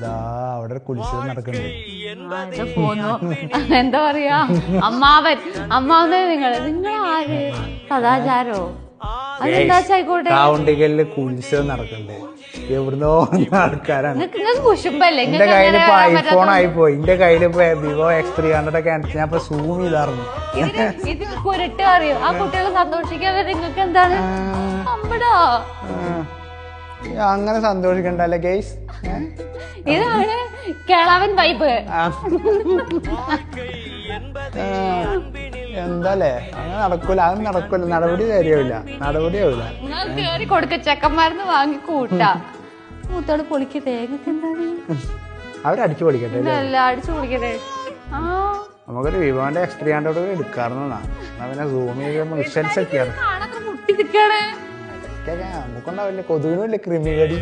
അവിടെ കുളിച്ചത് നടക്കുന്നുണ്ട്. എന്താ പറയാ, അമ്മാവനെ നിങ്ങളാര് സദാചാരോ അതെന്താച്ചായിക്കോട്ടെ. കാവുണ്ടികളില് കുളിച്ചത് നടക്കണ്ടേ, എവിടുന്നോ ആൾക്കാരാണ്. നിങ്ങൾക്ക് കുശുമ്പല്ലേ? എന്റെ കയ്യിലിപ്പോ ഐഫോൺ ആയിപ്പോയി. എന്റെ കയ്യിലിപ്പോ വിവോ X300 ഒക്കെ ഞാൻ ഇപ്പൊ സൂം ചെയ്തായിരുന്നു. ഇത് കുരട്ട് അറിയോ? ആ കുട്ടികളെ സന്തോഷിക്കാതെ നിങ്ങൾക്ക് എന്താണ് അമ്മടാ അങ്ങനെ സന്തോഷിക്കണ്ടല്ലേ ഗൈസ്. ഇതാണ് കേളവൻ വൈബ്. എന്താല്ലേ, അങ്ങനെ നടക്കൂല, അത് നടക്കൂല, നടപടിയാവില്ല. കേറി കൊടുക്ക, ചെക്കന്മാർന്ന് വാങ്ങി കൂട്ടാ. മൂത്തോട് പൊളിക്കട്ടെ. എന്താണ് അവരടിച്ചു പൊളിക്കട്ടെ, അടിച്ചു പൊളിക്കട്ടെ. നമുക്കൊരു വിവോന്റെ X300 എടുക്കാറുന്നതാ. പിന്നെ സൂം ചെയ്ത് വിഷ്വൽസ് ഒക്കെയാണ്. നമുക്കുണ്ടാവില്ല കൊതുകിനും വലിയ ക്രിമികടി.